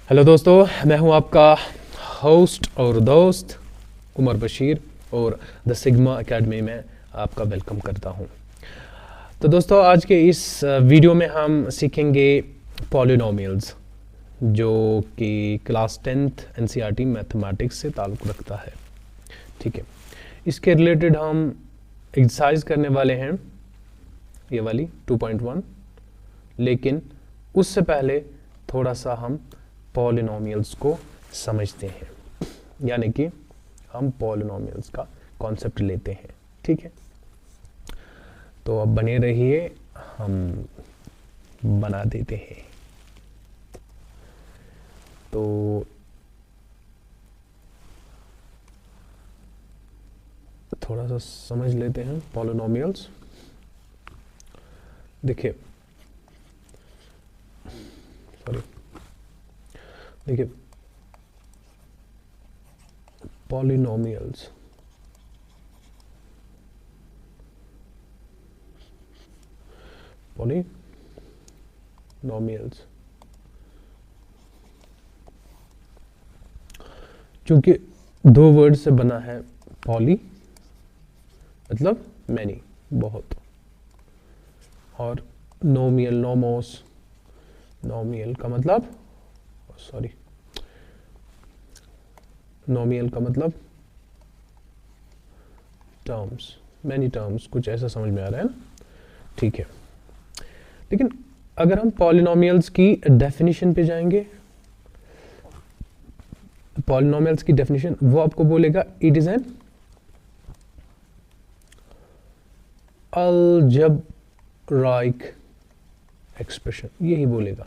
Hello दोस्तों, मैं हूं आपका होस्ट और दोस्त उमर बशीर और द सिग्मा एकेडमी में आपका वेलकम करता हूं। तो दोस्तों, आज के इस वीडियो में हम सीखेंगे पॉलिनोमियल्स, जो कि क्लास 10th एनसीईआरटी मैथमेटिक्स से ताल्लुक़ रखता है। ठीक है, इसके रिलेटेड हम एक्सरसाइज करने वाले हैं, ये वाली 2.1। लेकिन उससे पहले थोड़ा सा हम पॉलिनोमियल्स को समझते हैं, यानी कि हम पॉलिनोमियल्स का कॉन्सेप्ट लेते हैं। ठीक है, तो अब बने रहिए, हम बना देते हैं। तो थोड़ा सा समझ लेते हैं पॉलिनोमियल्स। देखिए पॉलिनोमियल्स चूंकि दो वर्ड से बना है, पॉली मतलब मैनी, बहुत, और नोमियल, नोमोस, नोमियल का मतलब नोमियल का मतलब टर्म्स, मैनी टर्म्स, कुछ ऐसा समझ में आ रहा है ना। ठीक है, लेकिन अगर हम पॉलिनोमियल्स की डेफिनेशन पे जाएंगे, पॉलिनोमियल्स की डेफिनेशन वो आपको बोलेगा it is an algebraic expression. यही बोलेगा,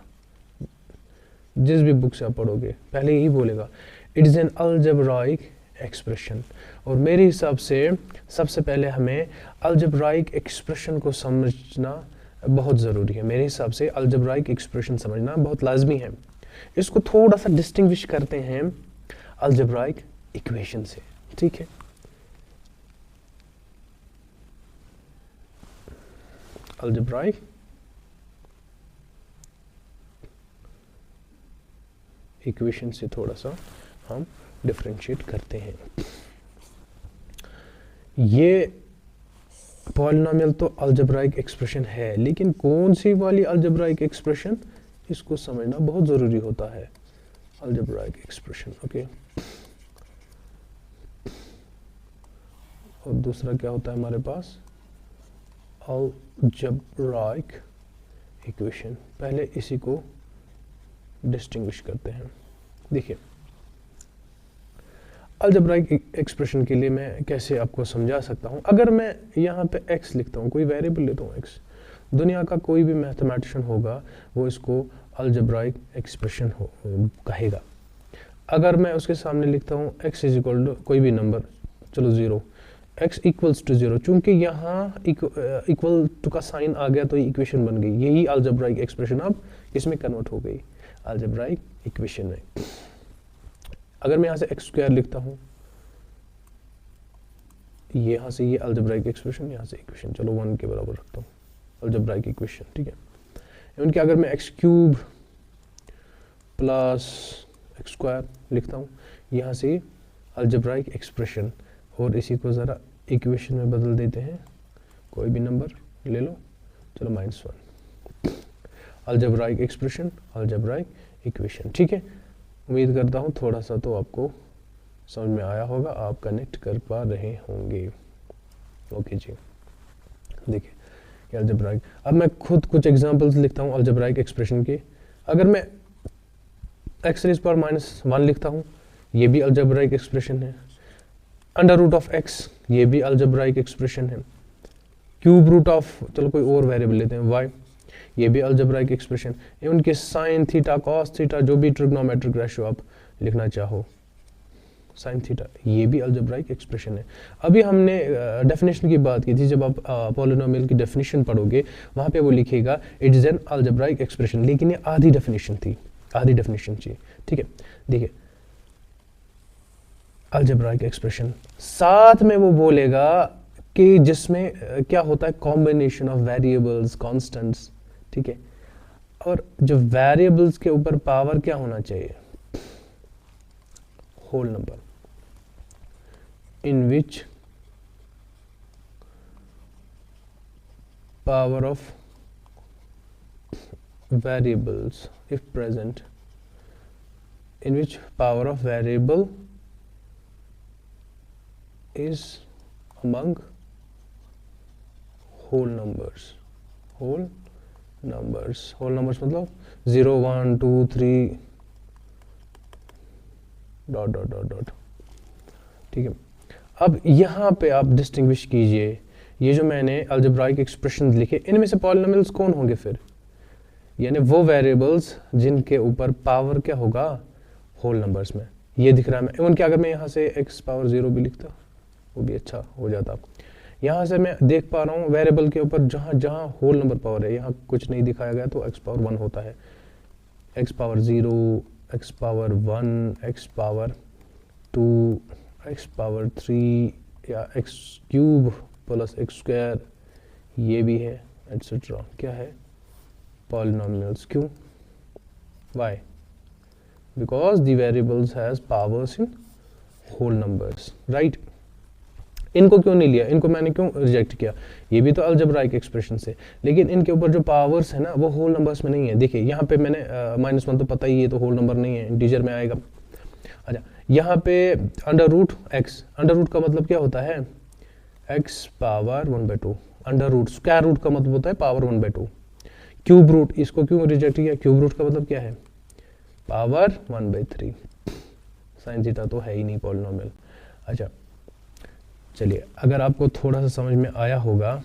जिस भी बुक से आप पढ़ोगे पहले यही बोलेगा, it is an algebraic expression. और मेरे हिसाब से सबसे पहले हमें अलजेब्राइक एक्सप्रेशन को समझना बहुत ज़रूरी है। मेरे हिसाब से अलजेब्राइक एक्सप्रेशन समझना बहुत लाजमी है। इसको थोड़ा सा डिस्टिंग्विश करते हैं अलजेब्राइक इक्वेशन से। ठीक है, अलजेब्राइक इक्वेशन से थोड़ा सा हम डिफरेंशिएट करते हैं। ये पॉलिनोमियल तो अलजेब्राइक एक्सप्रेशन है, लेकिन कौन सी वाली अलजेब्राइक एक्सप्रेशन, इसको समझना बहुत ज़रूरी होता है। Algebraic expression, okay. और दूसरा क्या होता है हमारे पास, अलजेब्राइक इक्वेशन। पहले इसी को डिस्टिंग्विश करते हैं। देखिए, अलजेब्राइक एक्सप्रेशन के लिए मैं कैसे आपको समझा सकता हूँ। अगर मैं यहाँ पे x लिखता हूँ, कोई वेरिएबल लेता हूँ x, दुनिया का कोई भी मैथमेटिशियन होगा वो इसको अलजेब्राइक एक्सप्रेशन कहेगा। अगर मैं उसके सामने लिखता हूँ x इज इक्वल टू कोई भी नंबर, चलो 0, x इक्वल्स टू 0, चूंकि यहाँ इक्वल टू का साइन आ गया तो ये इक्वेशन बन गई। यही अलजेब्राइक एक्सप्रेशन अब इसमें कन्वर्ट हो गई, अलजेब्राइक इक्वेशन में। अगर मैं यहाँ से एक्स स्क्वायर लिखता हूँ, यहाँ से ये अलजेब्राइक एक्सप्रेशन, यहाँ से इक्वेशन, चलो 1 के बराबर रखता हूँ, अलजेब्राइक इक्वेशन। ठीक है, उनके अगर मैं x cube plus x square लिखता हूँ, यहाँ से अलजेब्राइक एक्सप्रेशन, और इसी को ज़रा इक्वेशन में बदल देते हैं, कोई भी नंबर ले लो, चलो -1, अलजेब्राइक एक्सप्रेशन, अलजेब्राइक इक्वेशन। ठीक है, उम्मीद करता हूँ थोड़ा सा तो आपको समझ में आया होगा, आप कनेक्ट कर पा रहे होंगे। ओके जी, देखिए अलजेब्राइक। अब मैं खुद कुछ एग्जांपल्स लिखता हूँ अलजेब्राइक एक्सप्रेशन के। अगर मैं x रेज़ पावर -1 लिखता हूँ, ये भी अलजेब्राइक एक्सप्रेशन है। अंडर रूट ऑफ x, ये भी अलजेब्राइक एक्सप्रेशन है। क्यूब रूट ऑफ, चलो कोई और वेरिएबल लेते हैं, y, ये भी अलजेब्राइक एक्सप्रेशन। उनके साइन थीटा, कॉस थीटा, जो भी ट्रिग्नोमेट्रिक रेशियो आप लिखना चाहो, साइन थीटा, ये भी अलजेब्राइक एक्सप्रेशन है। अभी हमने डेफिनेशन की बात की थी, जब आप पॉलिनोमियल की डेफिनेशन पढ़ोगे वहाँ पे वो लिखेगा it is an algebraic expression, लेकिन ये आधी डेफिनेशन थी, आधी डेफिनेशन चाहिए। ठीक है, देखिए अलजेब्राइक एक्सप्रेशन, साथ में वो बोलेगा कि जिसमें क्या होता है, कॉम्बिनेशन ऑफ वेरिएबल्स, कांस्टेंट्स। ठीक है, और जो वेरिएबल्स के ऊपर पावर क्या होना चाहिए, whole number in which power of variables if present, in which power of variable is among whole numbers. whole numbers मतलब 0 1 2 3 डॉट डॉट डॉट डॉट। ठीक है, अब यहाँ पे आप डिस्टिंग्विश कीजिए, ये जो मैंने अलजेब्राइक एक्सप्रेशन लिखे इनमें से पॉलिनोमियल्स कौन होंगे फिर, यानी वो वेरिएबल्स जिनके ऊपर पावर क्या होगा होल नंबर्स में। ये दिख रहा है मैं उनके, अगर मैं यहाँ से x पावर 0 भी लिखता वो भी अच्छा हो जाता। यहाँ से मैं देख पा रहा हूँ वेरिएबल के ऊपर जहाँ जहाँ होल नंबर पावर है, यहाँ कुछ नहीं दिखाया गया तो x पावर 1 होता है, x power 0, x power 1, x power 2, x power 3 या x cube plus x square, ये भी है एटसेट्रा। क्या है पॉलिनोमियल्स। क्यों? Why? Because the variables has powers in whole numbers, right. इनको क्यों नहीं लिया, इनको मैंने क्यों रिजेक्ट किया, ये भी तो अलजेब्राइक एक्सप्रेशन से, लेकिन इनके ऊपर जो पावर्स है ना वो होल नंबर्स में नहीं है। देखिए यहाँ पे मैंने -1 तो पता ही है, तो होल नंबर नहीं है, इंटीजर में आएगा। अच्छा, यहाँ पे under root x, under root का मतलब क्या होता है x पावर 1/2, अंडर रूट स्क्वायर रूट का मतलब होता है पावर 1/2। क्यूब रूट, इसको क्यों रिजेक्ट किया, क्यूब रूट का मतलब क्या है पावर 1/3, साइन थीटा तो है ही नहीं पॉलिनोमियल। अच्छा चलिए, अगर आपको थोड़ा सा समझ में आया होगा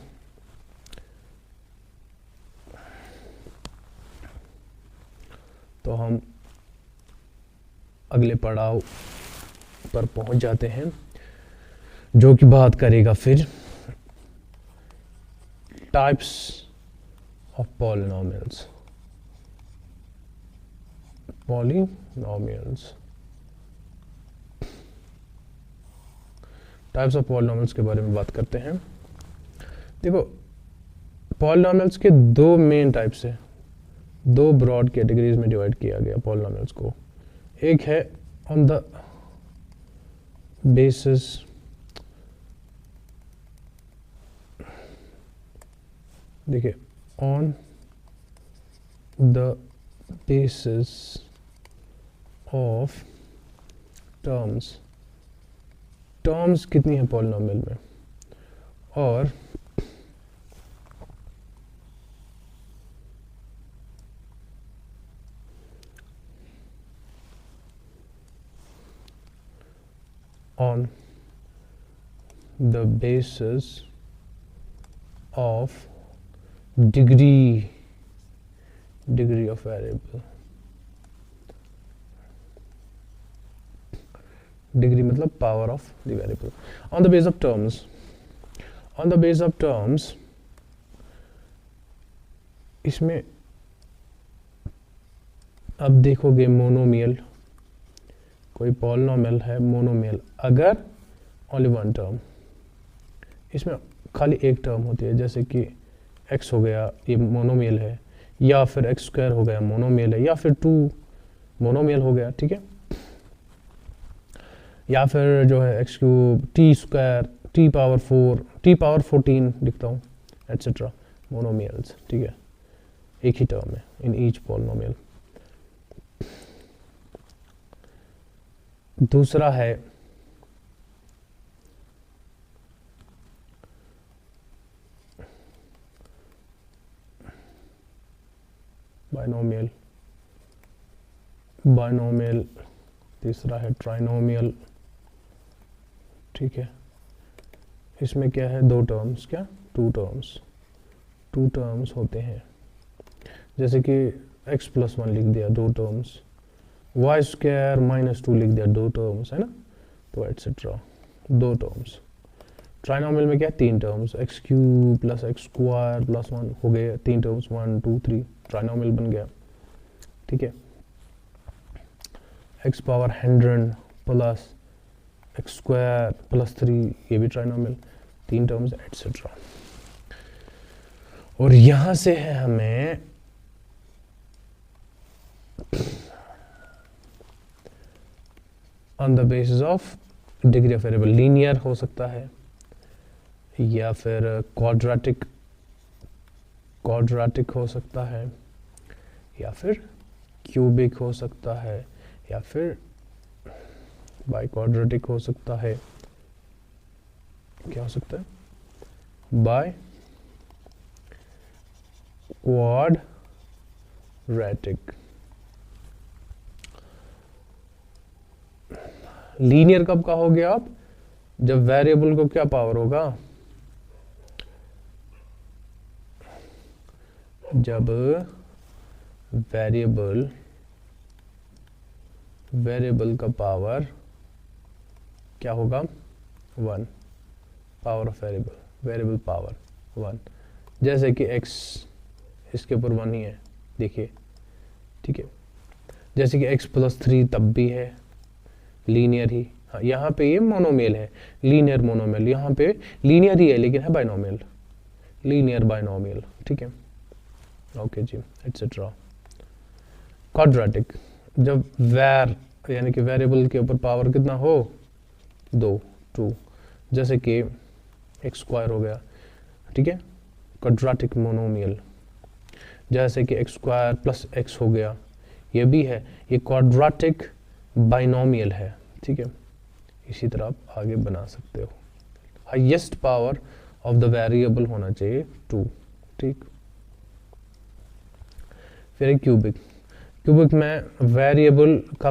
तो हम अगले पड़ाव पर पहुंच जाते हैं, जो कि बात करेगा फिर types of polynomials. Types of polynomials के बारे में बात करते हैं। देखो, पॉलिनोमियल्स के दो मेन टाइप्स है, दो ब्रॉड कैटेगरीज में डिवाइड किया गया पॉलिनोमियल्स को। एक है ऑन द बेसिस देखिए on the basis of terms, terms कितनी है पॉलिनोमियल में, और on the basis of degree of variable। Degree मतलब power of the variable. On the base of terms, on the base of terms इसमें अब देखोगे monomial, कोई पॉलिनोमियल है मोनोमियल अगर ओनली वन टर्म, इसमें खाली एक टर्म होती है, जैसे कि x हो गया ये मोनोमियल है, या फिर x स्क्वायर हो गया मोनोमियल है, या फिर 2 मोनोमियल हो गया, ठीक है, या फिर जो है x cube t square t power 4 t power 14 लिखता हूँ एटसेट्रा, मोनोमियल्स, ठीक है, एक ही टर्म है इन ईच पॉलिनोमियल। दूसरा है बाइनोमियल, बाइनोमियल, तीसरा है ट्राइनोमियल, ठीक है। इसमें क्या है, दो टर्म्स, क्या टू टर्म्स होते हैं, जैसे कि x+1 लिख दिया, दो टर्म्स, y स्क्वायर -2 लिख दिया, दो टर्म्स है ना, तो एटसेट्रा दो टर्म्स। ट्राइनोमियल में क्या है, तीन terms, x cube plus x square plus 1 हो गए तीन टर्म्स, 1 2 3 ट्राइनोमियल बन गया, ठीक है। x power 100 plus x square plus 3 ये भी ट्राइनोमियल, तीन टर्म्स एटसेट्रा। और यहां से है हमें on the basis of degree of variable. Linear हो सकता है या फिर क्वाड्रेटिक हो सकता है या फिर क्यूबिक हो सकता है या फिर बाई क्वाड्रेटिक हो सकता है। क्या हो सकता है? By quadratic. लीनियर कब का हो गया आप? जब वेरिएबल को क्या पावर होगा? जब वेरिएबल का पावर क्या होगा? 1। Power of variable power 1। जैसे कि x इसके ऊपर 1 ही है, देखिए, ठीक है। जैसे कि x + 3 तब भी है लीनियर ही। हाँ, यहाँ पे ये मोनोमियल है, लीनियर मोनोमियल। यहाँ पे लीनियर ही है लेकिन है बाइनोमियल, लीनियर बाइनोमियल, ठीक है। ओके जी, एटसेट्रा। क्वाड्रेटिक, जब यानी कि वेरिएबल के ऊपर पावर कितना हो? 2। जैसे कि x² हो गया, ठीक है, क्वाड्रेटिक मोनोमियल। जैसे कि x² + x हो गया, ये भी है, ये क्वाड्रेटिक बाइनोमियल है, ठीक है। इसी तरह आप आगे बना सकते हो। Highest power of the variable होना चाहिए 2, ठीक। फिर क्यूबिक में वेरिएबल का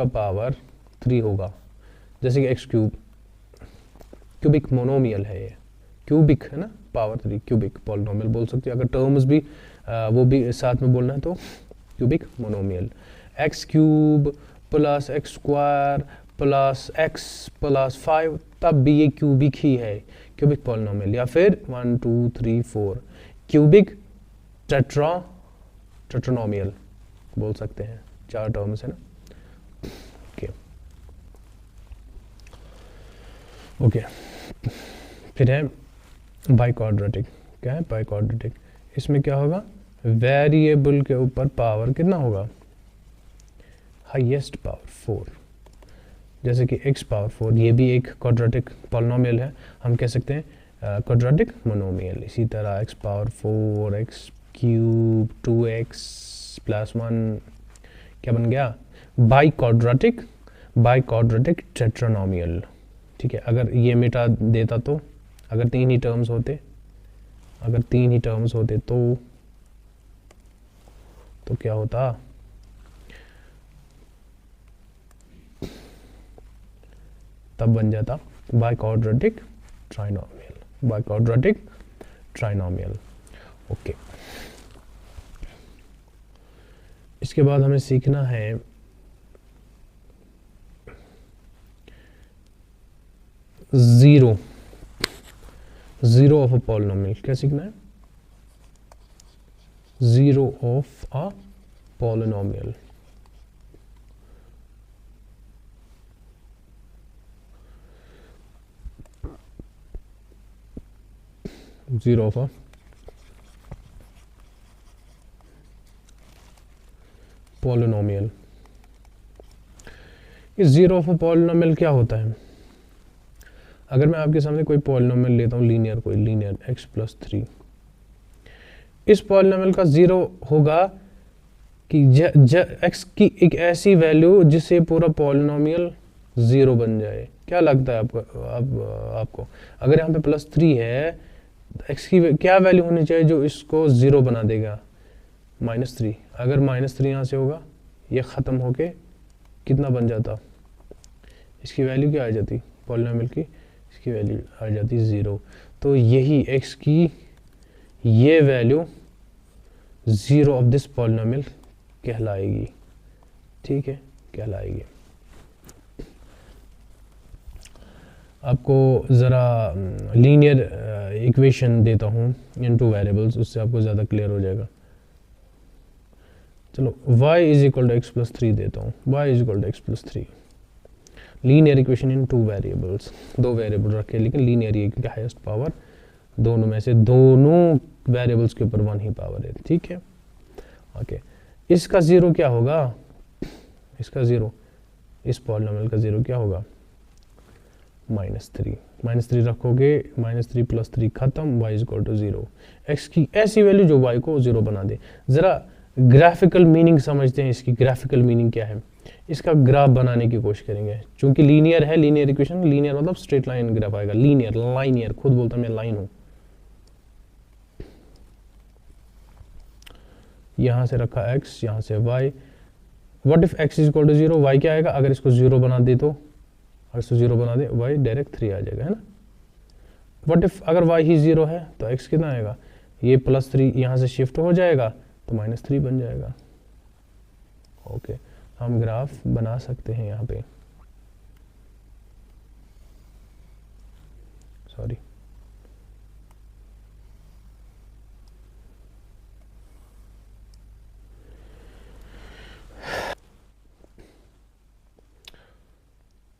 पावर 3 होगा। जैसे कि x³, क्यूबिक मोनोमियल है, ये क्यूबिक है ना, पावर 3, क्यूबिक पॉलिनोमियल बोल सकते हैं। अगर टर्म्स भी वो भी साथ में बोलना है तो cubic monomial. x³ + x² + x + 5 तब भी ये क्यूबिक ही है, क्यूबिक पॉलिनोमियल। या फिर 1 2 3 4 क्यूबिक टेट्रानोमियल बोल सकते हैं। 4 टर्म्स है ना, ओके। फिर है बाई क्वाड्रेटिक। क्या है? By quadratic. इसमें क्या होगा? वेरिएबल के ऊपर पावर कितना होगा? Highest power 4। जैसे कि x⁴, ये भी एक क्वाड्रेटिक पॉलिनोमियल है, हम कह सकते हैं क्वाड्रेटिक मोनोमियल। इसी तरह x⁴, x³ 2x + 1 क्या बन गया? बाई क्वाड्रेटिक टेट्रानोमियल, ठीक है। अगर ये मिटा देता तो, अगर 3 ही टर्म्स होते तो क्या होता? तब बन जाता बाई क्वाड्रेटिक ट्राइनोमियल। ओके। इसके बाद हमें सीखना है ज़ीरो ऑफ अ पॉलिनोमियल। क्या सीखना है? Zero of a polynomial. Zero of a polynomial. इस ज़ीरो ऑफ अ पॉलिनोमियल क्या होता है? अगर मैं आपके सामने कोई पॉलिनोमियल लेता हूँ, लीनियर x + 3, इस पॉलिनोमियल का ज़ीरो होगा कि x की एक ऐसी वैल्यू जिससे पूरा पॉलिनोमियल ज़ीरो बन जाए। क्या लगता है आपको? अगर यहाँ पे +3 है, x की क्या वैल्यू होनी चाहिए जो इसको ज़ीरो बना देगा? -3। अगर -3 यहाँ से होगा, ये ख़त्म होके कितना बन जाता? इसकी वैल्यू क्या आ जाती पॉलिनोमियल की? इसकी वैल्यू आ जाती 0। तो यही x की ये value zero of this polynomial कहलाएगी, ठीक है, कहलाएगी। आपको ज़रा लीनियर इक्वेशन देता हूँ इन 2 वेरिएबल्स, उससे आपको ज़्यादा क्लियर हो जाएगा। चलो y = x + 3 देता हूँ। y = x + 3 linear equation in 2 variables. 2 variable रखे, लेकिन लीनियर है क्योंकि हाईएस्ट पावर दोनों में से, दोनों वेरिएबल्स के ऊपर 1 ही पावर है, ठीक है। ओके, इसका ज़ीरो क्या होगा? इसका 0, इस पॉलिनोमियल का 0 क्या होगा, -3। -3 रखोगे, -3 + 3 खत्म, y = 0। x की ऐसी वैल्यू जो y को 0 बना दे। ज़रा ग्राफिकल मीनिंग समझते हैं इसकी। ग्राफिकल मीनिंग क्या है, इसका ग्राफ बनाने की कोशिश करेंगे। चूंकि लीनियर है, लीनियर इक्वेशन, लीनियर मतलब स्ट्रेट लाइन ग्राफ आएगा। लीनियर, लाइनियर, खुद बोलता मैं लाइन हूं। यहां से रखा x, यहां से y। What if x = 0, y क्या आएगा, अगर इसको 0 बना दे तो, अगर इसको 0 बना दे y डायरेक्ट 3 आ जाएगा, है ना। व्हाट इफ अगर y ही 0 है तो x कितना आएगा, ये +3 यहां से शिफ्ट हो जाएगा तो -3 बन जाएगा। ओके, हम ग्राफ बना सकते हैं यहाँ पे। सॉरी,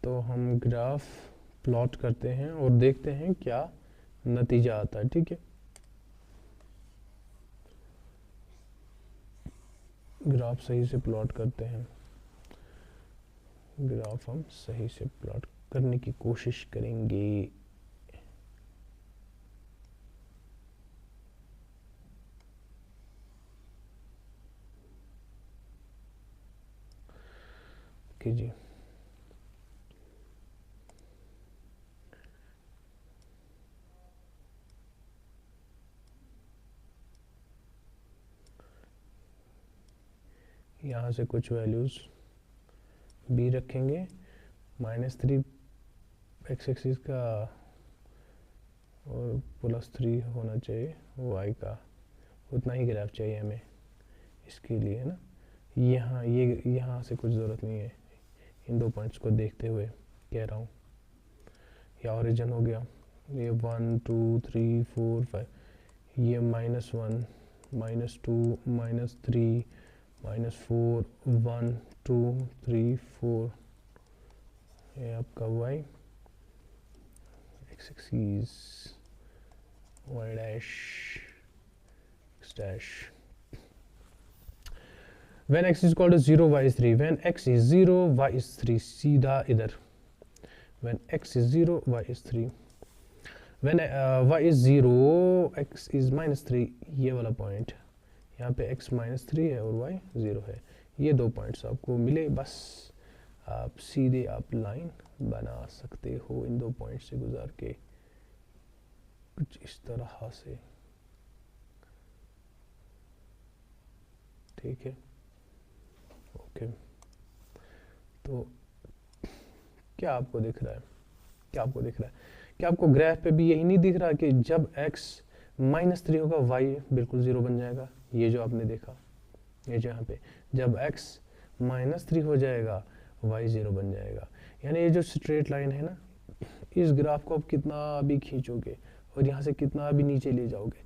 तो हम ग्राफ प्लॉट करते हैं और देखते हैं क्या नतीजा आता है। ठीक है, ग्राफ सही से प्लॉट करते हैं। ग्राफ हम सही से प्लॉट करने की कोशिश करेंगे। ओके जी, यहाँ से कुछ वैल्यूज b रखेंगे। -3 x एक्सिस का और +3 होना चाहिए y का, उतना ही ग्राफ चाहिए हमें इसके लिए, है ना। यहाँ से कुछ ज़रूरत नहीं है, इन 2 पॉइंट्स को देखते हुए कह रहा हूँ। या ओरिजिन हो गया, ये 1 2 3 4 5, ये -1 -2 -3 -4 1 2 3 4, ये आपका y x axis, y dash x dash. when x is equal to 0 y is 3, when x is 0 y is 3, सीधा इधर। when x is 0 y is 3, when y is 0 x is -3, ये वाला पॉइंट, यहाँ पे x -3 है और y 0 है। ये 2 पॉइंट्स आपको मिले, बस आप सीधे आप लाइन बना सकते हो इन 2 पॉइंट से गुजार के, कुछ इस तरह से। ठीक है, ओके। तो क्या आपको दिख रहा है, क्या आपको दिख रहा है, क्या आपको ग्राफ पे भी यही नहीं दिख रहा कि जब x -3 होगा y बिल्कुल 0 बन जाएगा। ये जो आपने देखा, ये जो यहाँ पे जब x -3 हो जाएगा y 0 बन जाएगा। यानी ये जो स्ट्रेट लाइन है ना, इस ग्राफ को आप कितना भी खींचोगे और यहाँ से कितना भी नीचे ले जाओगे,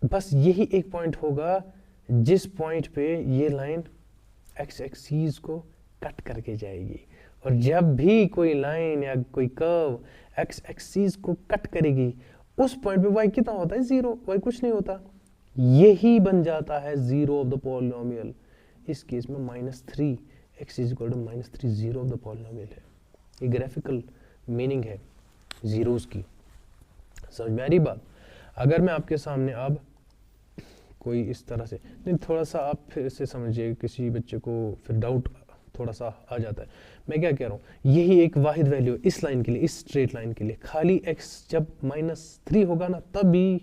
बस यही एक पॉइंट होगा जिस पॉइंट पे ये लाइन x एक्सिस को कट करके जाएगी। और जब भी कोई लाइन या कोई कर्व x एक्सिस को कट करेगी, उस पॉइंट पे y कितना होता है, 0। y कुछ नहीं होता, यही बन जाता है 0 ऑफ द पॉलिनोमियल। इस केस में -3 x is equal to -3 0 of the polynomial है। ये ग्राफिकल मीनिंग है जीरोस की, समझ में आ रही बात। अगर मैं आपके सामने अब कोई इस तरह से, नहीं थोड़ा सा आप फिर से समझिए, किसी बच्चे को फिर डाउट थोड़ा सा आ जाता है। मैं क्या कह रहा हूँ, यही एक वाहिद वैल्यू इस लाइन के लिए, इस स्ट्रेट लाइन के लिए, खाली x जब -3 होगा ना तब भी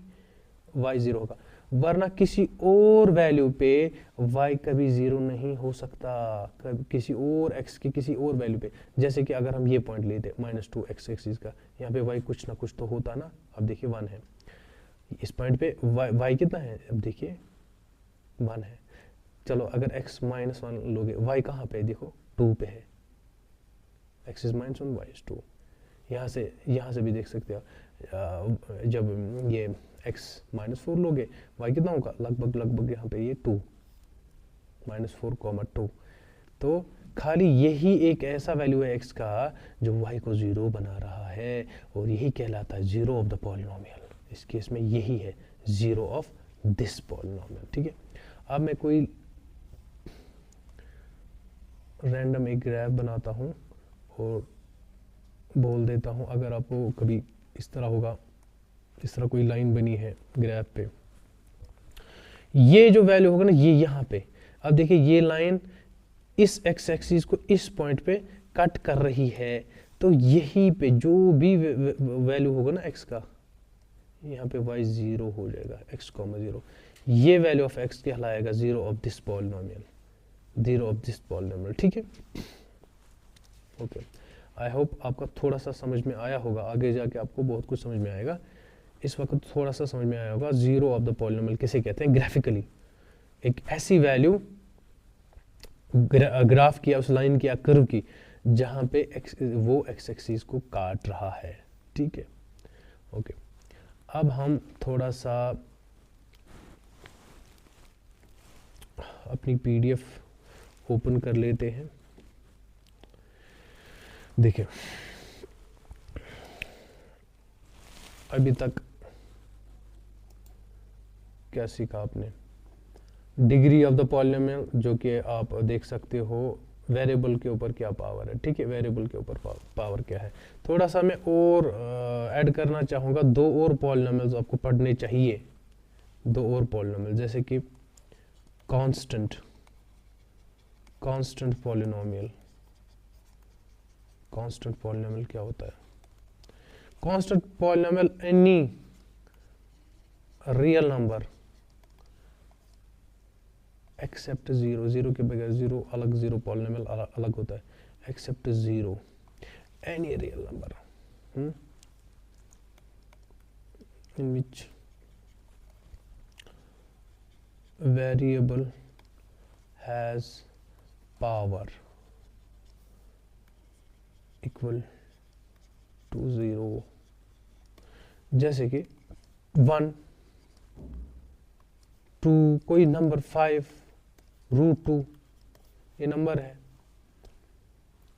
y 0 होगा, वरना किसी और वैल्यू पे y कभी 0 नहीं हो सकता। कभी किसी और x की किसी और वैल्यू पे, जैसे कि अगर हम ये पॉइंट लेते -2 x एक्सिस का, यहाँ पे y कुछ ना कुछ तो होता ना। अब देखिए 1 है, इस पॉइंट पे y कितना है, अब देखिए 1 है। चलो अगर x -1 लोगे, y कहाँ पे है, देखो 2 पे है, x is -1 y is 2। यहाँ से भी देख सकते हो, जब ये x -4 लोगे, y कितना होगा, लगभग यहाँ पे ये 2, -4, 2। तो खाली यही एक ऐसा वैल्यू है x का जो y को 0 बना रहा है, और यही कहलाता है 0 ऑफ द पॉलिनोमियल। इस केस में यही है 0 ऑफ दिस पॉलिनोमियल। ठीक है, अब मैं कोई रैंडम एक ग्राफ बनाता हूँ और बोल देता हूँ, अगर आपको कभी इस तरह होगा, इस तरह कोई लाइन बनी है ग्राफ पे, ये जो वैल्यू होगा ना ये यहाँ पे, अब देखिए ये लाइन इस एक्स एक्सिस को इस पॉइंट पे कट कर रही है, तो यहीं पे जो भी वैल्यू होगा ना एक्स का, यहाँ पे y 0 हो जाएगा, x, 0, ये वैल्यू ऑफ x कहलाएगा zero of this polynomial, zero of this polynomial, ठीक है। ओके, आई होप आपका थोड़ा सा समझ में आया होगा, आगे जाके आपको बहुत कुछ समझ में आएगा, इस वक्त थोड़ा सा समझ में आया होगा जीरो ऑफ द पॉलिनोमियल किसे कहते हैं ग्राफिकली। एक ऐसी वैल्यू ग्राफ किया, उस लाइन की कर्व की, जहां पे वो एक्स एक्सिस को काट रहा है, ठीक है। ओके, अब हम थोड़ा सा अपनी पीडीएफ ओपन कर लेते हैं। देखिए अभी तक क्या सीखा आपने, डिग्री ऑफ द पॉलिनोमियल, जो कि आप देख सकते हो वेरिएबल के ऊपर क्या पावर है, ठीक है, वेरिएबल के ऊपर पावर क्या है। थोड़ा सा मैं और ऐड करना चाहूँगा, दो और पॉलिनोमियल्स आपको पढ़ने चाहिए, दो और पॉलिनोमियल, जैसे कि कांस्टेंट पॉलिनोमियल। कांस्टेंट पॉलिनोमियल क्या होता है? Constant polynomial any real number except zero, zero के बगैर, जीरो अलग, जीरो पॉलिनोमियल अलग होता है, except zero, any real number in which variable has power equal to 0, जैसे कि 1, 2, कोई नंबर 5, √2, ये नंबर है,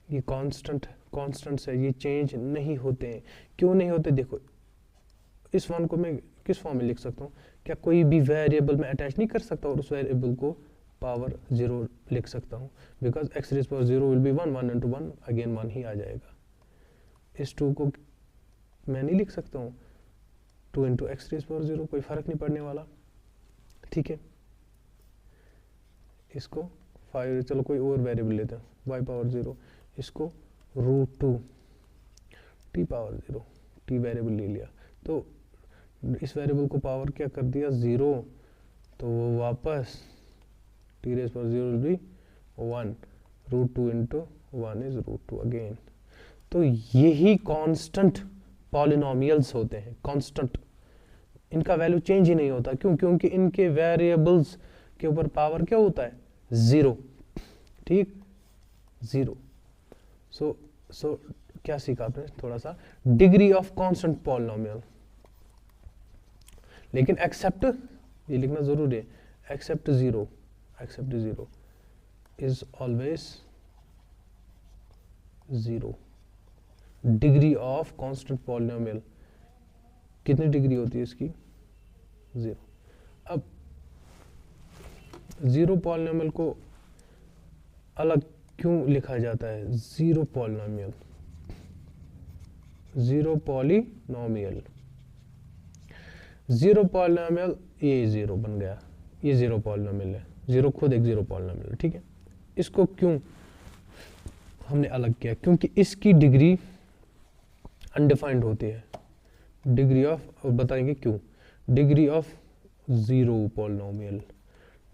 ये कांस्टेंट्स है, ये चेंज नहीं होते हैं। क्यों नहीं होते? देखो इस वन को मैं किस फॉर्म में लिख सकता हूँ, क्या कोई भी वेरिएबल में अटैच नहीं कर सकता और उस वेरिएबल को पावर 0 लिख सकता हूँ, because x rays power 0 will be 1, 1 into 1 again 1 ही आ जाएगा। इस 2 को मैं नहीं लिख सकता हूँ 2 इंटू एक्स रेज़ पावर 0, कोई फर्क नहीं पड़ने वाला, ठीक है। इसको 5, चलो कोई और वेरिएबल लेते हैं, y पावर 0, इसको √2 t पावर 0, t वेरिएबल ले लिया, तो इस वेरिएबल को पावर क्या कर दिया 0, तो वो वापस t rays power 0 will be 1, √2 into 1 is √2 again. तो यही कांस्टेंट पॉलिनोमियल्स होते हैं, कांस्टेंट, इनका वैल्यू चेंज ही नहीं होता। क्यों? क्योंकि इनके वेरिएबल्स के ऊपर पावर क्या होता है 0, ठीक, 0। सो क्या सीखा आपने? थोड़ा सा डिग्री ऑफ कांस्टेंट पॉलिनोमियल, लेकिन एक्सेप्ट, ये लिखना जरूरी है, except 0 is always 0। Degree of constant polynomial कितनी डिग्री होती है इसकी? 0। अब 0 पॉलिनोमियल को अलग क्यों लिखा जाता है? 0 पॉलिनोमियल, 0 पॉलिनोमियल, 0 पॉलिनोमियल, ये 0 बन गया, ये 0 पॉलिनोमियल है, 0 खुद एक 0 पॉलिनोमियल है, ठीक है। इसको क्यों हमने अलग किया? क्योंकि इसकी डिग्री अनडिफाइंड होती है, डिग्री ऑफ, और बताएंगे क्यों। Degree of 0 polynomial,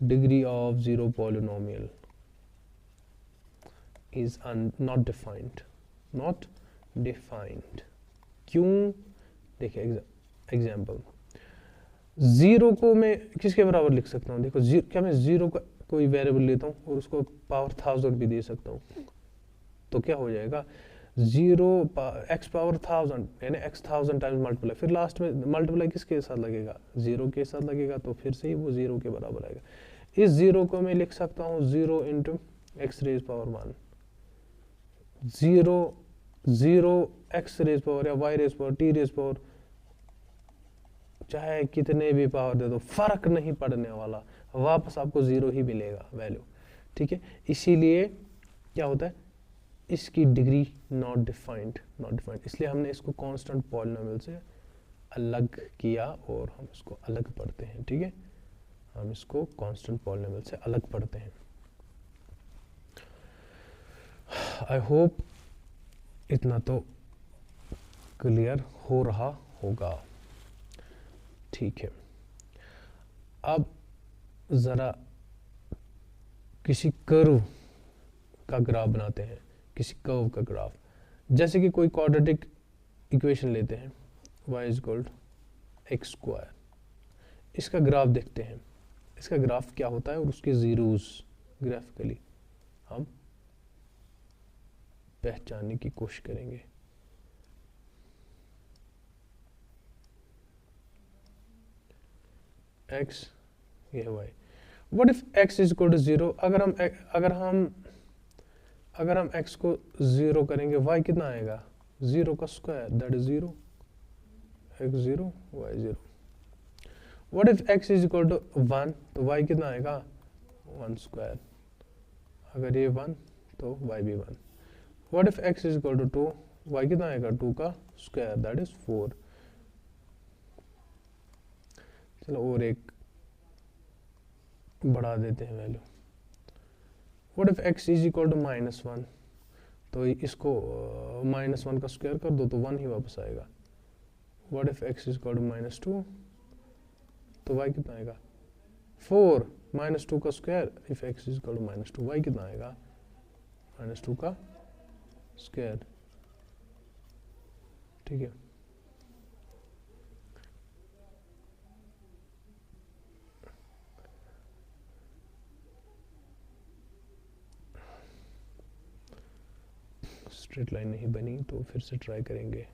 degree of 0 polynomial is not defined, not defined. क्यों? देखिए एग्जाम्पल, 0 को मैं किसके बराबर लिख सकता हूँ? देखो क्या मैं 0 का कोई वेरिएबल लेता हूँ और उसको पावर 1000 भी दे सकता हूँ, तो क्या हो जाएगा 0 x पावर 1000, यानी x 1000 टाइम्स मल्टीप्लाई, फिर लास्ट में मल्टीप्लाई किसके साथ लगेगा? 0 के साथ लगेगा, तो फिर से ही वो 0 के बराबर आएगा। इस 0 को मैं लिख सकता हूँ 0 into x rays power 1, 0 x rays power या y rays power, t rays power, चाहे कितने भी पावर दे दो फर्क नहीं पड़ने वाला, वापस आपको 0 ही मिलेगा वैल्यू, ठीक है। इसीलिए क्या होता है, इसकी डिग्री नॉट डिफाइंड, इसलिए हमने इसको कांस्टेंट पॉलिनोमियल से अलग किया और हम इसको अलग पढ़ते हैं, ठीक है, हम इसको कांस्टेंट पॉलिनोमियल से अलग पढ़ते हैं। आई होप इतना तो क्लियर हो रहा होगा, ठीक है। अब ज़रा किसी कर्व का ग्राफ बनाते हैं, किसी कर्व का ग्राफ, जैसे कि कोई क्वाड्रेटिक इक्वेशन लेते हैं y is equal to x square, इसका ग्राफ देखते हैं, इसका ग्राफ क्या होता है और उसके जीरोस ग्राफिकली हम पहचानने की कोशिश करेंगे। x, ये है y। What if x is equal to 0, अगर हम x को 0 करेंगे, y कितना आएगा, 0 का square, that is 0, x 0 y 0। What if x is equal to 1, तो y कितना आएगा, 1 स्क्वायर, अगर ये 1 तो y भी 1। What if x is equal to 2, y कितना आएगा, 2 का स्क्वायर, दैट इज 4। चलो और एक बढ़ा देते हैं value. What if x is equal to -1, तो इसको -1 का स्क्वायर कर दो तो 1 ही वापस आएगा। What if x is equal to -2, तो y कितना आएगा, 4 -2 का square, if x is equal to -2, y कितना आएगा, -2 का स्क्वायर, ठीक है। स्ट्रेट लाइन नहीं बनी तो फिर से ट्राई करेंगे।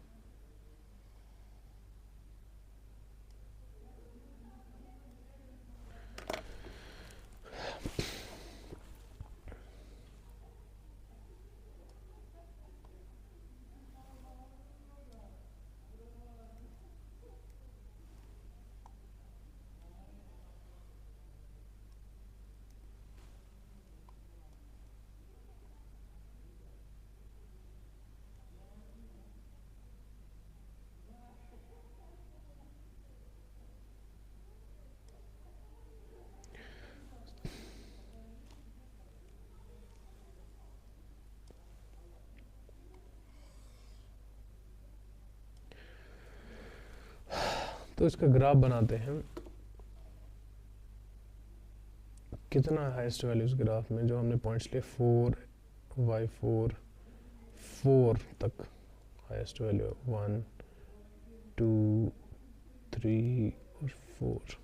तो इसका ग्राफ बनाते हैं। कितना हाईएस्ट वैल्यू इस ग्राफ में, जो हमने पॉइंट्स लिए 4 y4 4 तक हाईएस्ट वैल्यू, 1 2 3 और 4,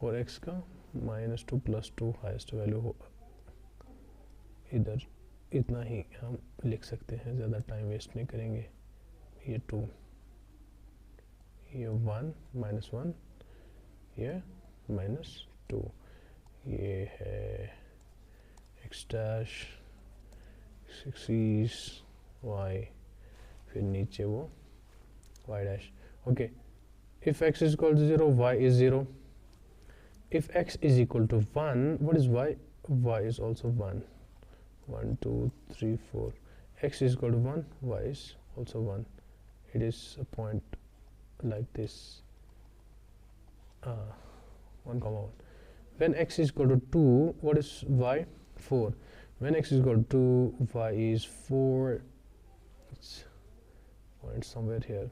और x का -2 +2 हाईएस्ट वैल्यू होगा। इधर इतना ही हम लिख सकते हैं, ज़्यादा टाइम वेस्ट नहीं करेंगे। ये 2, ये 1 -1, ये -2, ये है x डैश 6 y, फिर नीचे वो y dash. Okay, if x is equal to 0, y is 0. If x is equal to 1, what is y? Y is also 1. 1 2 3 4, x is equal to 1, y is also 1. It is a point like this, 1 comma 1. When x is equal to 2, what is y? 4. When x is equal to 2, y is 4. It's point somewhere here,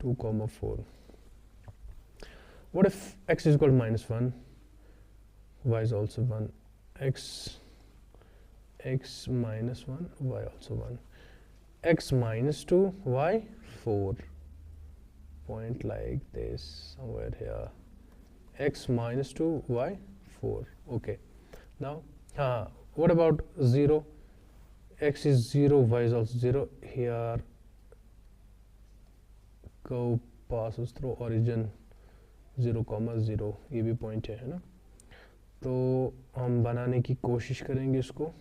2 comma 4. What if x is equal to -1, y is also 1, x -1, y also 1, x -2, y 4, point like this somewhere here, x -2, y 4. Okay, now what about 0? X is 0, y is also 0. Here curve passes through origin 0, 0, ये भी point है ना। तो हम बनाने की कोशिश करेंगे इसको,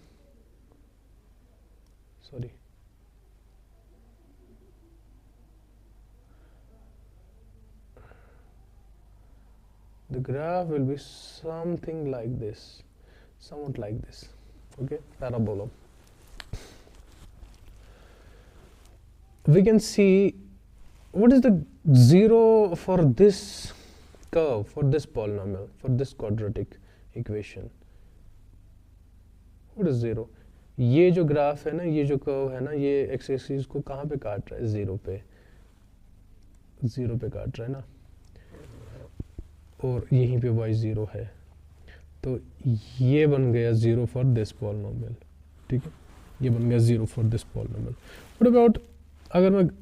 sorry, the graph will be something like this, somewhat like this. okay, parabola. We can see what is the zero for this curve, for this polynomial, for this quadratic equation. What is zero? ये जो graph है ना, ये जो curve है ना, ये x axis को कहाँ पे काट रहा है? ज़ीरो पे, ज़ीरो पे काट रहा है ना, और यहीं पे वाई ज़ीरो है, तो ये बन गया ज़ीरो फॉर दिस पॉलिनोमियल, ठीक है, ये बन गया zero for this polynomial. What about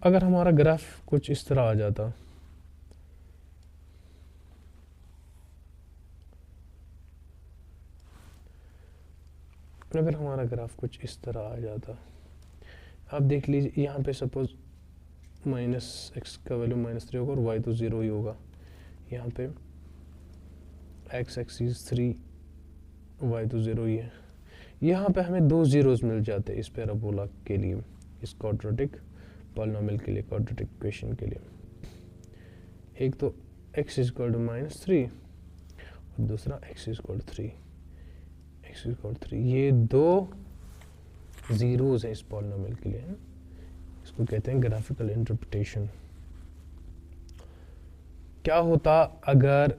अगर हमारा ग्राफ कुछ इस तरह आ जाता, अगर हमारा ग्राफ कुछ इस तरह आ जाता, आप देख लीजिए यहाँ पे सपोज माइनस एक्स का वैल्यू -3 होगा और वाई तो ज़ीरो ही होगा, यहाँ पे एक्स एक्सिस 3, वाई तो ज़ीरो ही है। यहाँ पे हमें दो ज़ीरोज़ मिल जाते इस पैराबोला के लिए, इस क्वाड्रेटिक पॉलिनोमियल के लिए, क्वाड्रेटिक इक्वेशन के लिए। एक तो x इज इक्वल टू -3 और दूसरा x is equal to 3, x is equal to 3। ये दो ज़ीरोज़ हैं इस पॉलिनोमियल के लिए, है? इसको कहते हैं ग्राफिकल इंटरप्रिटेशन। क्या होता अगर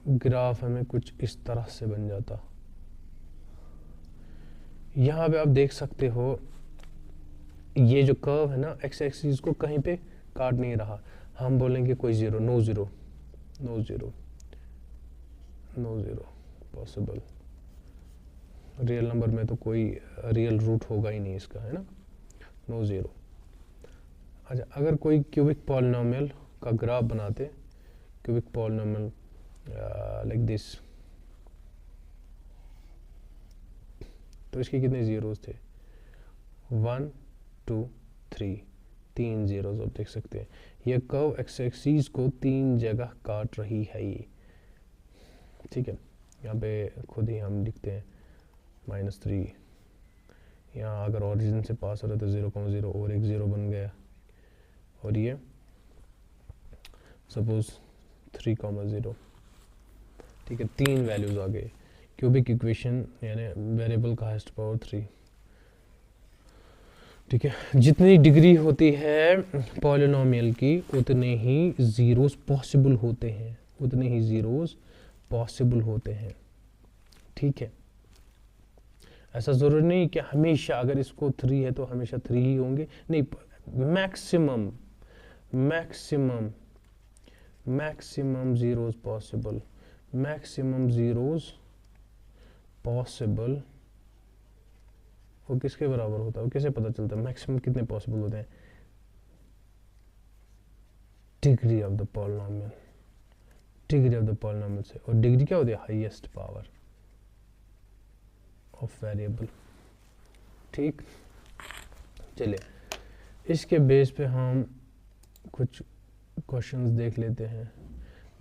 ग्राफ हमें कुछ इस तरह से बन जाता? यहाँ पे आप देख सकते हो ये जो कर्व है ना, एक्स एक्सिस को कहीं पे काट नहीं रहा, हम बोलेंगे कोई zero, no zero, no zero, no zero possible. Real number में तो कोई रियल रूट होगा ही नहीं इसका, है ना, नो ज़ीरो। अच्छा, अगर कोई क्यूबिक पॉलिनोमियल का ग्राफ बनाते, क्यूबिक पॉलिनोमियल लाइक दिस, तो इसके कितने ज़ीरोज़ थे? 1 2 3, 3 ज़ीरोज़ आप देख सकते हैं। यह कर्व एक्स एक्सिस को 3 जगह काट रही है ये, ठीक है। यहाँ पे खुद ही हम लिखते हैं -3, यहाँ अगर ओरिजिन से पास हो रहा है तो 0,0 और एक ज़ीरो बन गया, और ये सपोज 3,0, ठीक है, 3 वैल्यूज़ आ गए। क्यूबिक इक्वेशन यानी वेरिएबल का हाईएस्ट पावर 3, ठीक है। जितनी डिग्री होती है पॉलिनोमियल की उतने ही ज़ीरोज़ पॉसिबल होते हैं, उतने ही ज़ीरोज़ पॉसिबल होते हैं, ठीक है। ऐसा ज़रूरी नहीं कि हमेशा अगर इसको 3 है तो हमेशा 3 ही होंगे, नहीं, maximum maximum maximum zeros possible, maximum zeros possible. वो किसके बराबर होता है, वो कैसे पता चलता है मैक्सिमम कितने पॉसिबल होते हैं? Degree of the polynomial, degree of the polynomial से, और डिग्री क्या होती है? हाईएस्ट पावर ऑफ वेरिएबल, ठीक। चलिए इसके बेस पे हम कुछ क्वेश्चंस देख लेते हैं।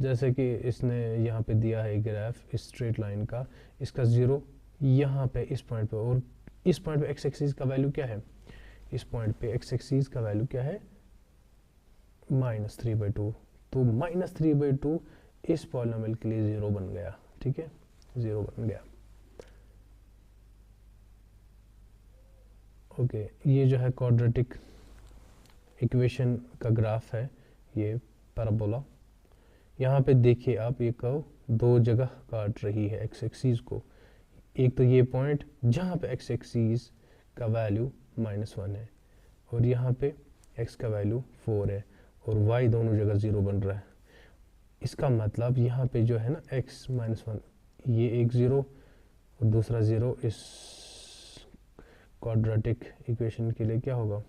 जैसे कि इसने यहाँ पे दिया है ग्राफ इस स्ट्रेट लाइन का, इसका ज़ीरो यहाँ पे इस पॉइंट पे, और इस पॉइंट पे एक्स एक्सिस का वैल्यू क्या है? इस पॉइंट पे एक्स एक्सिस का वैल्यू क्या है? -3/2। तो -3/2 इस पॉलिनोमियल के लिए ज़ीरो बन गया, ठीक है, ज़ीरो बन गया। ओके, ये जो है क्वाड्रेटिक इक्वेशन का ग्राफ है, ये पैराबोला। यहाँ पे देखिए आप, ये कर्व दो जगह काट रही है एक्स एक्सिस को। एक तो ये पॉइंट जहाँ पे एक्स एक्सिस का वैल्यू -1 है, और यहाँ पे x का वैल्यू 4 है, और y दोनों जगह 0 बन रहा है। इसका मतलब यहाँ पे जो है ना x -1, ये एक 0 और दूसरा 0, इस क्वाड्रेटिक इक्वेशन के लिए क्या होगा?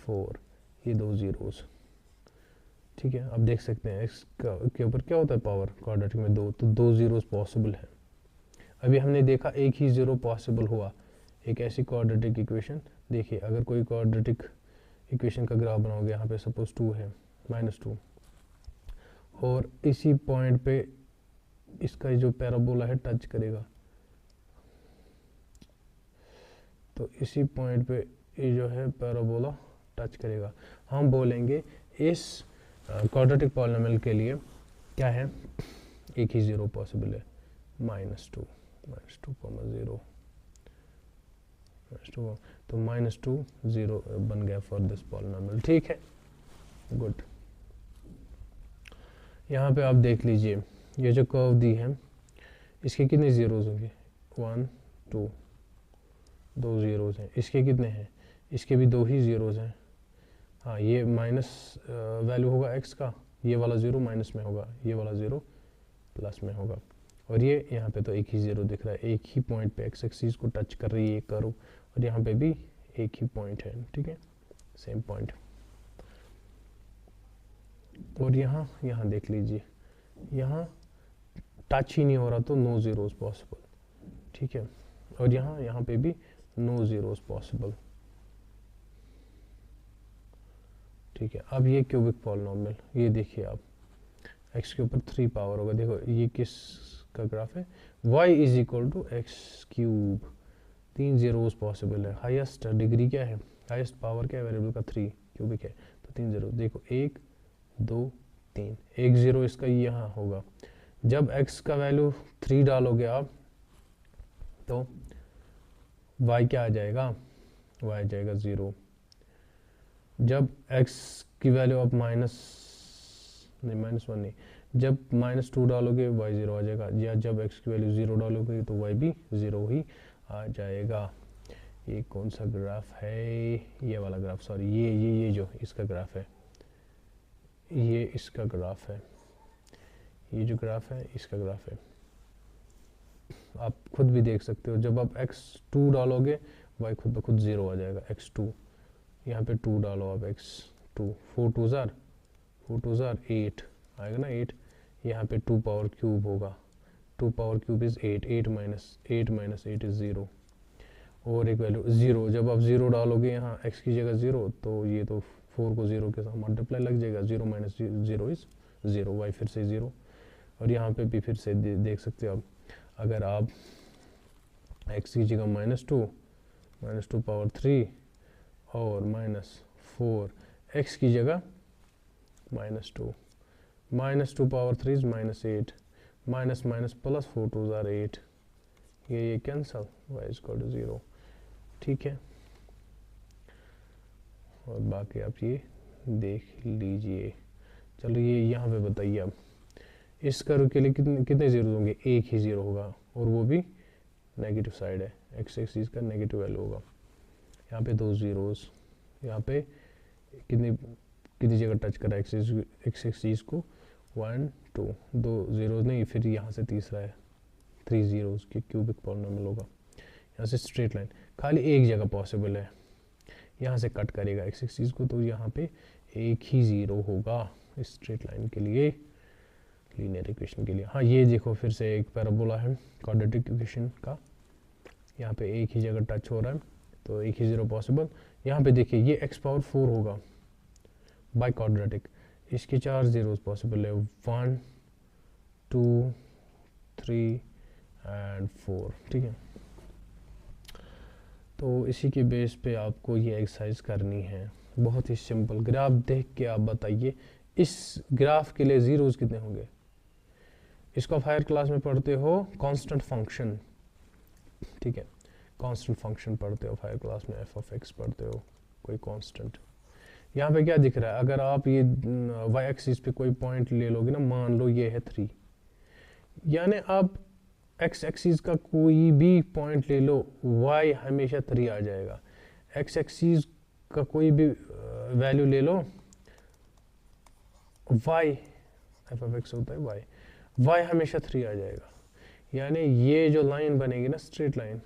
4, ये दो ज़ीरोज़, ठीक है। आप देख सकते हैं x के ऊपर क्या होता है पावर, क्वाड्रेटिक में 2, तो दो ज़ीरोज़ पॉसिबल है। अभी हमने देखा एक ही ज़ीरो पॉसिबल हुआ, एक ऐसी क्वाड्रेटिक इक्वेशन। देखिए अगर कोई क्वाड्रेटिक इक्वेशन का ग्राफ बनाओगे, यहाँ पे सपोज 2 है, -2, और इसी पॉइंट पे इसका जो पैराबोला है टच करेगा, तो इसी पॉइंट पे ये जो है पैराबोला टच करेगा, हम बोलेंगे इस क्वाड्रेटिक पॉलिनोमियल के लिए क्या है? एक ही ज़ीरो पॉसिबल है, -2 -2, -2, तो -2 0 बन गया फॉर दिस पॉलिनोमियल। ठीक है, गुड। यहाँ पे आप देख लीजिए ये जो कर्व दी है इसके कितने ज़ीरोज़ होंगे, 1 2, 2 ज़ीरोज़ हैं। इसके कितने हैं, इसके भी 2 ही ज़ीरोज़ हैं। हाँ, ये माइनस वैल्यू होगा x का, ये वाला ज़ीरो माइनस में होगा, ये वाला ज़ीरो प्लस में होगा। और ये यहाँ पे तो एक ही ज़ीरो दिख रहा है, एक ही पॉइंट पे x एक्सिस को टच कर रही है ये कर्व, और यहाँ पे भी एक ही पॉइंट है। ठीक है, सेम पॉइंट। और यहाँ देख लीजिए, यहाँ टच ही नहीं हो रहा तो नो ज़ीरोज़ पॉसिबल। ठीक है, और यहाँ पे भी नो ज़ीरोज़ पॉसिबल। ठीक है, अब ये क्यूबिक पॉलिनोमियल, ये देखिए आप, x के ऊपर 3 पावर होगा। देखो ये किस का ग्राफ है, y is equal to x cube, 3 zeros possible है। हाईएस्ट डिग्री क्या है, हाईएस्ट पावर क्या है वेरिएबल का, 3 क्यूबिक है, तो 3 ज़ीरो। देखो 1 2 3, 1 ज़ीरो इसका यहाँ होगा। जब x का वैल्यू 3 डालोगे आप तो y क्या आ जाएगा, y आ जाएगा 0। जब x की वैल्यू आप -1 नहीं, जब -2 डालोगे y 0 आ जाएगा, या जब x की वैल्यू 0 डालोगे तो y भी 0 ही आ जाएगा। ये कौन सा ग्राफ है, ये वाला ग्राफ, सॉरी ये जो इसका ग्राफ है, ये इसका ग्राफ है, ये जो ग्राफ है इसका ग्राफ है। आप खुद भी देख सकते हो, जब आप x2 डालोगे y खुद ब खुद 0 आ जाएगा, x2। यहाँ पे 2 डालो आप, x2, 4 2 ज़ार 8 आएगा ना, 8। यहाँ पे 2 पावर क्यूब होगा, 2 power cube is 8, 8 minus 8 is 0। और एक वैल्यू 0, जब आप 0 डालोगे यहाँ x की जगह 0, तो ये तो 4 को 0 के साथ मल्टीप्लाई लग जाएगा, 0 माइनस 0 इज़ 0, y फिर से 0। और यहाँ पे भी फिर से देख सकते हो आप, अगर आप x की जगह -2 पावर 3 और -4, x की जगह -2 power 3 is -8, minus minus plus 4 2 ज़ार 8, ये cancel, y is equal to 0। ठीक है, और बाकी आप ये देख लीजिए। चलो ये यहाँ पे बताइए अब, इस कर्व के लिए कितने ज़ीरो होंगे, एक ही ज़ीरो होगा, और वो भी नेगेटिव साइड है, x एक्सिस का नेगेटिव वैल्यू होगा। यहाँ पे 2 ज़ीरोज़, यहाँ पे कितनी जगह टच करा एक्स एक्सिस को, 1 2, 2 ज़ीरोज़ नहीं, फिर यहाँ से तीसरा है 3 ज़ीरोज़ की क्यूबिक पॉलिनोमियल होगा। यहाँ से स्ट्रेट लाइन खाली एक जगह पॉसिबल है, यहाँ से कट करेगा एक्स एक्सिस को, तो यहाँ पे एक ही ज़ीरो होगा इस स्ट्रेट लाइन के लिए, लीनियर इक्वेशन के लिए। हाँ, ये देखो फिर से एक पैराबोला है क्वाड्रेटिक इक्वेशन का, यहाँ पे एक ही जगह टच हो रहा है, तो एक ही ज़ीरो पॉसिबल। यहाँ पे देखिए ये x पावर 4 होगा बाय क्वाड्रेटिक, इसके 4 ज़ीरोज़ पॉसिबल है, 1 2 3 एंड 4। ठीक है, तो इसी के बेस पे आपको ये एक्सरसाइज करनी है, बहुत ही सिंपल। ग्राफ देख के आप बताइए इस ग्राफ के लिए ज़ीरोज़ कितने होंगे। इसको आप हायर क्लास में पढ़ते हो कांस्टेंट फंक्शन, ठीक है, कांस्टेंट फंक्शन पढ़ते हो हायर क्लास में, एफ ऑफ एक्स पढ़ते हो, कोई कांस्टेंट। यहाँ पे क्या दिख रहा है, अगर आप ये वाई एक्सिस पे कोई पॉइंट ले लोगे ना, मान लो ये है 3, यानी आप एक्स एक्सिस का कोई भी पॉइंट ले लो, वाई हमेशा 3 आ जाएगा। एक्स एक्सिस का कोई भी वैल्यू ले लो, वाई एफ ऑफ एक्स होता है वाई, वाई हमेशा 3 आ जाएगा। यानी ये जो लाइन बनेगी ना स्ट्रेट लाइन,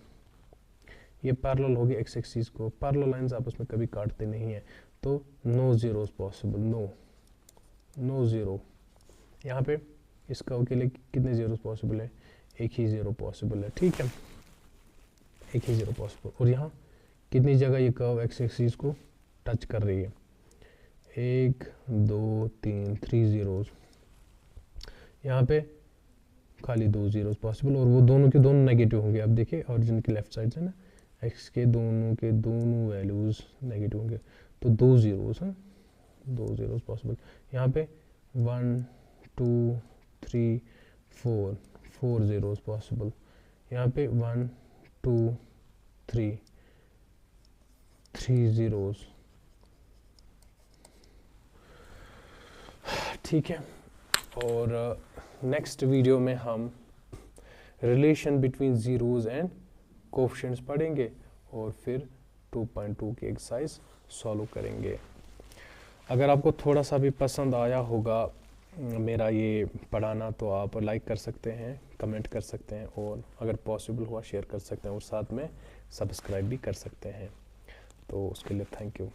ये पैरेलल होगी एक्स एक्सिस को, पैरेलल लाइंस आपस में कभी काटते नहीं है, तो no zeros possible, no zero. यहाँ पे इस कर्व के लिए कितने ज़ीरोज़ पॉसिबल है, एक ही ज़ीरो पॉसिबल है। ठीक है, एक ही ज़ीरो पॉसिबल। और यहाँ कितनी जगह ये कर्व एक्स एक्सिस को टच कर रही है, 1 2 3 3 ज़ीरोज़। यहाँ पे खाली 2 ज़ीरोज़ पॉसिबल, और वो दोनों के दोनों नेगेटिव होंगे। अब देखिए ऑरिजिन की लेफ्ट साइड से ना, एक्स के दोनों वैल्यूज़ नेगेटिव होंगे, तो 2 ज़ीरोज़ हैं, 2 ज़ीरोज़ पॉसिबल। यहाँ पे 1 2 3 4 4 ज़ीरोज़ पॉसिबल, यहाँ पे 1 2 3 ज़ीरोज़। ठीक है, और नेक्स्ट वीडियो में हम relation between zeros and coefficients पढ़ेंगे और फिर 2.2 की एक्सरसाइज सॉल्व करेंगे। अगर आपको थोड़ा सा भी पसंद आया होगा मेरा ये पढ़ाना तो आप लाइक कर सकते हैं, कमेंट कर सकते हैं, और अगर पॉसिबल हुआ शेयर कर सकते हैं, और साथ में सब्सक्राइब भी कर सकते हैं। तो उसके लिए थैंक यू।